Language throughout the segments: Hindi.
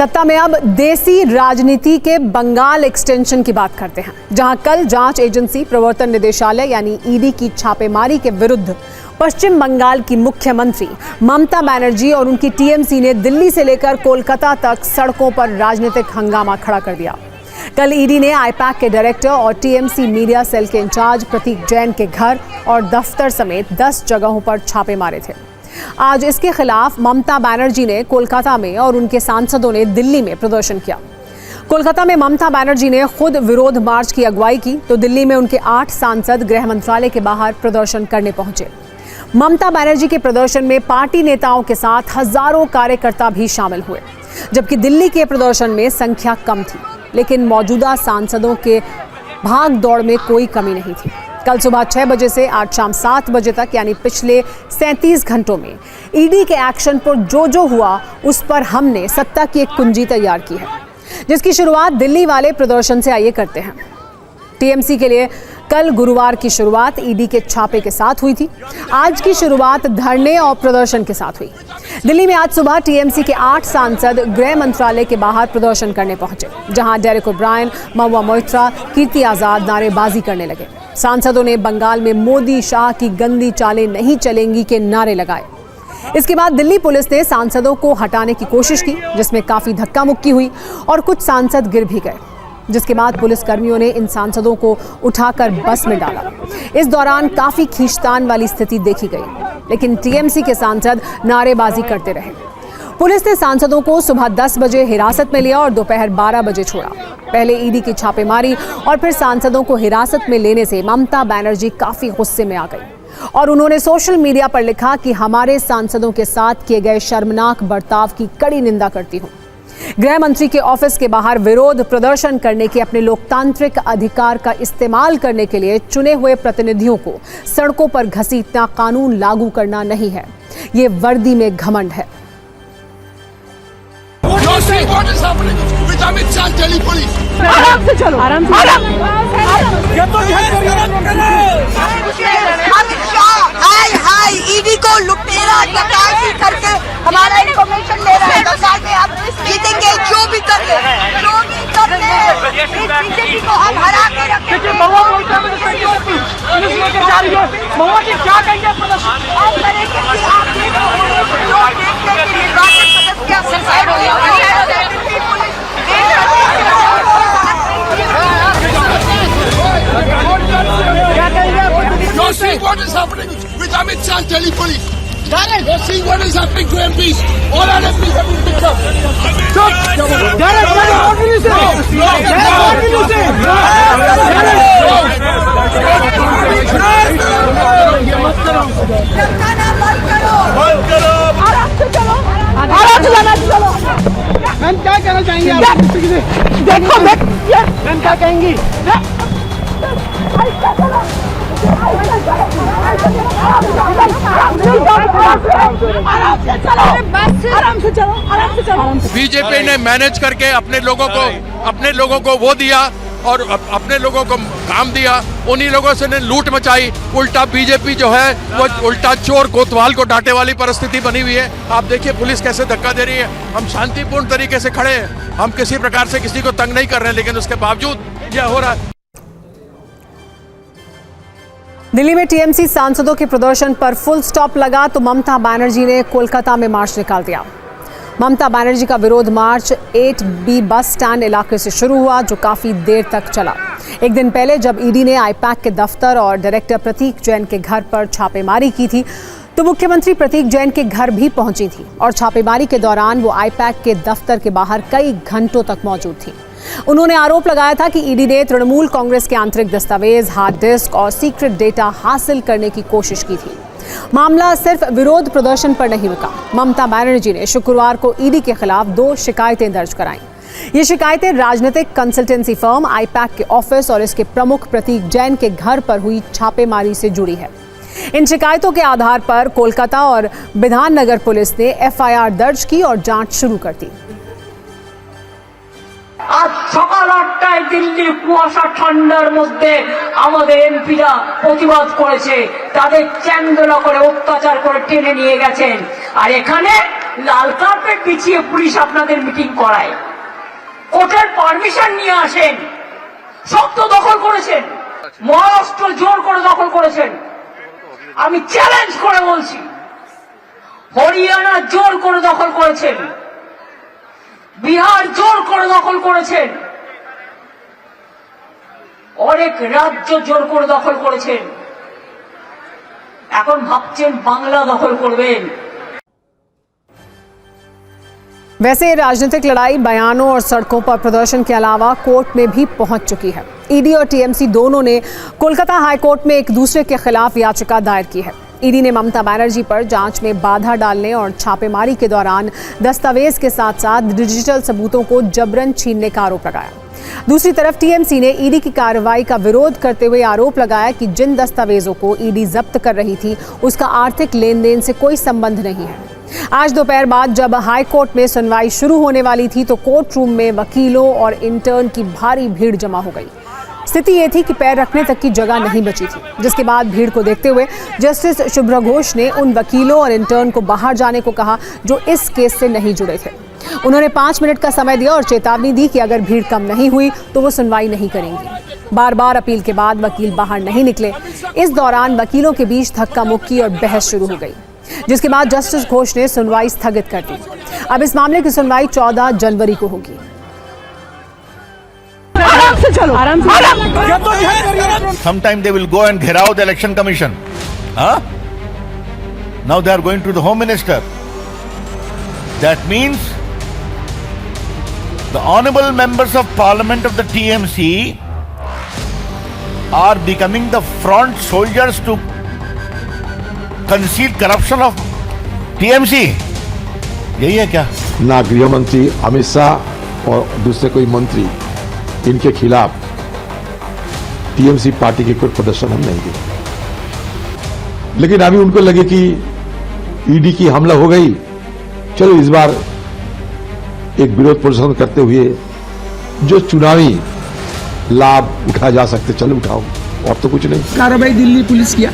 सत्ता में अब देसी राजनीति के बंगाल एक्सटेंशन की बात करते हैं, जहां कल जांच एजेंसी प्रवर्तन निदेशालय यानी ईडी की छापेमारी के विरुद्ध पश्चिम बंगाल की मुख्यमंत्री ममता बनर्जी और उनकी टीएमसी ने दिल्ली से लेकर कोलकाता तक सड़कों पर राजनीतिक हंगामा खड़ा कर दिया। कल ईडी ने आईपैक के डायरेक्टर और टीएमसी मीडिया सेल के इंचार्ज प्रतीक जैन के घर और दफ्तर समेत 10 जगहों पर छापे मारे थे। आज इसके खिलाफ ममता बनर्जी ने कोलकाता में और उनके सांसदों ने दिल्ली में प्रदर्शन किया। कोलकाता में ममता बनर्जी ने खुद विरोध मार्च की अगुवाई की, तो दिल्ली में उनके 8 सांसद गृह मंत्रालय के बाहर प्रदर्शन करने पहुंचे। ममता बनर्जी के प्रदर्शन में पार्टी नेताओं के साथ हजारों कार्यकर्ता भी शामिल हुए, जबकि दिल्ली के प्रदर्शन में संख्या कम थी, लेकिन मौजूदा सांसदों के भाग दौड़ में कोई कमी नहीं थी। कल सुबह 6 बजे से आज शाम 7 बजे तक यानी पिछले 37 घंटों में ईडी के एक्शन पर जो हुआ उस पर हमने सत्ता की एक कुंजी तैयार की है, जिसकी शुरुआत दिल्ली वाले प्रदर्शन से आइए करते हैं। टीएमसी के लिए कल गुरुवार की शुरुआत ईडी के छापे के साथ हुई थी। आज की शुरुआत धरने और प्रदर्शन के साथ हुई। दिल्ली में आज सुबह टीएमसी के 8 सांसद गृह मंत्रालय के बाहर प्रदर्शन करने पहुंचे, जहां डेरेक ओब्रायन, महुआ मोइत्रा, कीर्ति आजाद नारेबाजी करने लगे। सांसदों ने बंगाल में मोदी शाह की गंदी चालें नहीं चलेंगी के नारे लगाए। इसके बाद दिल्ली पुलिस ने सांसदों को हटाने की कोशिश की, जिसमें काफी धक्का मुक्की हुई और कुछ सांसद गिर भी गए, जिसके बाद पुलिस कर्मियों ने इन सांसदों को उठाकर बस में डाला। इस दौरान काफी खींचतान वाली स्थिति देखी गई, लेकिन टीएमसी के सांसद नारेबाजी करते रहे। पुलिस ने सांसदों को सुबह 10 बजे हिरासत में लिया और दोपहर 12 बजे छोड़ा। पहले ईडी की छापेमारी और फिर सांसदों को हिरासत में लेने से ममता बनर्जी काफी गुस्से में आ गई और उन्होंने सोशल मीडिया पर लिखा कि हमारे सांसदों के साथ किए गए शर्मनाक बर्ताव की कड़ी निंदा करती हूं। गृह मंत्री के ऑफिस के बाहर विरोध प्रदर्शन करने के अपने लोकतांत्रिक अधिकार का इस्तेमाल करने के लिए चुने हुए प्रतिनिधियों को सड़कों पर घसीटना कानून लागू करना नहीं है, ये वर्दी में घमंड है। आराम से चलो, आराम से हाय ईडी को लुटेरा डकैती करके हमारा इंफॉर्मेशन ले रहा है। 10 साल में आप जीतेंगे, जो भी कर ले बीजेपी को हम हरा के रखेंगे। See what is happening with Amit Shah Delhi police. You're seeing what is happening to MPs. All our MPs have been picked up. what will you say? What will you say? आराम से जाना, चलो। मैम क्या कहना चाहेंगे आप? देखो मैम क्या कहेंगी? बीजेपी ने मैनेज करके अपने लोगों को वो दिया और अपने लोगों को काम दिया। उन्हीं लोगों से ने लूट मचाई। उल्टा बीजेपी जो है वो उल्टा चोर कोतवाल को डांटे वाली परिस्थिति बनी हुई है। आप देखिए पुलिस कैसे धक्का दे रही है। हम शांतिपूर्ण तरीके से खड़े हैं, हम किसी प्रकार से किसी को तंग नहीं कर रहे हैं, लेकिन उसके बावजूद यह हो रहा है। दिल्ली में टीएमसी सांसदों के प्रदर्शन पर फुल स्टॉप लगा तो ममता बनर्जी ने कोलकाता में मार्च निकाल दिया। ममता बनर्जी का विरोध मार्च 8B बस स्टैंड इलाके से शुरू हुआ, जो काफी देर तक चला। एक दिन पहले जब ईडी ने आईपैक के दफ्तर और डायरेक्टर प्रतीक जैन के घर पर छापेमारी की थी, तो मुख्यमंत्री प्रतीक जैन के घर भी पहुंची थी और छापेमारी के दौरान वो आईपैक के दफ्तर के बाहर कई घंटों तक मौजूद थी। उन्होंने आरोप लगाया था कि ईडी ने तृणमूल कांग्रेस के आंतरिक दस्तावेज, हार्ड डिस्क और सीक्रेट डेटा हासिल करने की कोशिश की थी। मामला सिर्फ विरोध प्रदर्शन पर नहीं रुका। ममता बनर्जी ने शुक्रवार को ईडी के खिलाफ 2 शिकायतें दर्ज कराईं। ये शिकायतें राजनीतिक कंसल्टेंसी फर्म आईपैक के ऑफिस और इसके प्रमुख प्रतीक जैन के घर पर हुई छापेमारी से जुड़ी है। इन शिकायतों के आधार पर कोलकाता और बिधाननगर पुलिस ने एफआईआर दर्ज की और जांच शुरू कर दी। आज সকাল 8টায় দিল্লি কুয়াশা ঠান্ডার মধ্যে আমাদের এমপিরা প্রতিবাদ করেছে, তাদের চ্যাংদোলা করে অত্যাচার করে টেনে নিয়ে গেছেন। আর এখানে লাল কার্পেট বিছিয়ে পুলিশ আপনাদের মিটিং করায়, কোর্টের পারমিশন নিয়ে আসেন, সব তো দখল করেছেন, মহারাষ্ট্র জোর করে দখল করেছেন। আমি চ্যালেঞ্জ করে বলছি, হরিয়ানা জোর করে দখল করেছেন, বিহার জোর করে দখল করেছেন, অনেক রাজ্য জোর করে দখল করেছেন, এখন ভাবছেন বাংলা দখল করবেন। वैसे राजनीतिक लड़ाई बयानों और सड़कों पर प्रदर्शन के अलावा कोर्ट में भी पहुंच चुकी है। ईडी और टीएमसी दोनों ने कोलकाता हाईकोर्ट में एक दूसरे के खिलाफ याचिका दायर की है। ईडी ने ममता बनर्जी पर जांच में बाधा डालने और छापेमारी के दौरान दस्तावेज के साथ साथ डिजिटल सबूतों को जबरन छीनने का आरोप लगाया। दूसरी तरफ टीएमसी ने ईडी की कार्रवाई का विरोध करते हुए आरोप लगाया कि जिन दस्तावेजों को ईडी जब्त कर रही थी उसका आर्थिक लेन देन से कोई संबंध नहीं है। आज दोपहर बाद जब हाई कोर्ट में सुनवाई शुरू होने वाली थी तो कोर्ट रूम में वकीलों और इंटर्न की भारी भीड़ जमा हो गई। स्थिति ये थी कि पैर रखने तक की जगह नहीं बची थी, जिसके बाद भीड़ को देखते हुए जस्टिस शुभ्रा घोष ने उन वकीलों और इंटर्न को बाहर जाने को कहा जो इस केस से नहीं जुड़े थे। उन्होंने 5 मिनट का समय दिया और चेतावनी दी कि अगर भीड़ कम नहीं हुई तो वो सुनवाई नहीं करेंगी। बार बार अपील के बाद वकील बाहर नहीं निकले। इस दौरान वकीलों के बीच धक्का मुक्की और बहस शुरू हो गई, जिसके बाद जस्टिस घोष ने सुनवाई स्थगित कर दी। अब इस मामले की सुनवाई 14 जनवरी को होगी। आराम से चलो, आराम से। Sometime they will go and घेराव the election commission. Huh? Now they are going to the home minister. That means the honorable members of parliament of the TMC are becoming the front soldiers to conceal corruption of TMC. यही है क्या? ना गृह मंत्री अमित शाह और दूसरे कोई मंत्री इनके खिलाफ टीएमसी पार्टी के कोई प्रदर्शन हम नहीं देंगे। लेकिन अभी उनको लगे कि ईडी की हमला हो गई, चलो इस बार एक विरोध प्रदर्शन करते हुए जो चुनावी लाभ उठाया जा सकते चलो उठाओ, और तो कुछ नहीं। कार्रवाई दिल्ली पुलिस किया,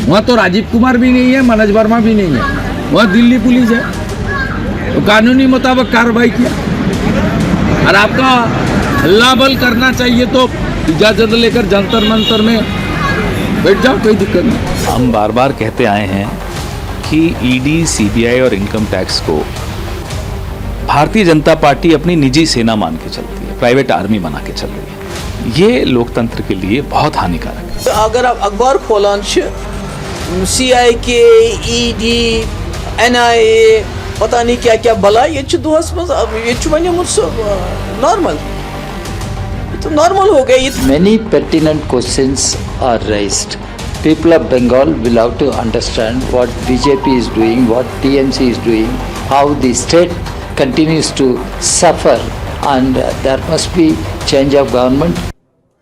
वहाँ तो राजीव कुमार भी नहीं है, मनोज वर्मा भी नहीं है, वहाँ दिल्ली पुलिस है, तो कानूनी मुताबिक कार्रवाई किया। और आपका हल्ला बल करना चाहिए तो इजाजत लेकर जंतर मंतर में बैठ जाओ, कोई दिक्कत नहीं। हम बार बार कहते आए हैं कि ईडी, सीबीआई और इनकम टैक्स को भारतीय जनता पार्टी अपनी निजी सेना मान के चलती है, प्राइवेट आर्मी बना के चल रही है। ये लोकतंत्र के लिए बहुत हानिकारक है। अगर आप अखबार खोलान CIK, ED, NIA पता नहीं क्या क्या भला ये दोहस मज ये वन नॉर्मल, तो नॉर्मल हो गया। Many pertinent questions are raised. People of Bengal will have to understand what BJP is doing, what TMC is doing, how the state continues to suffer, and there must be change of government.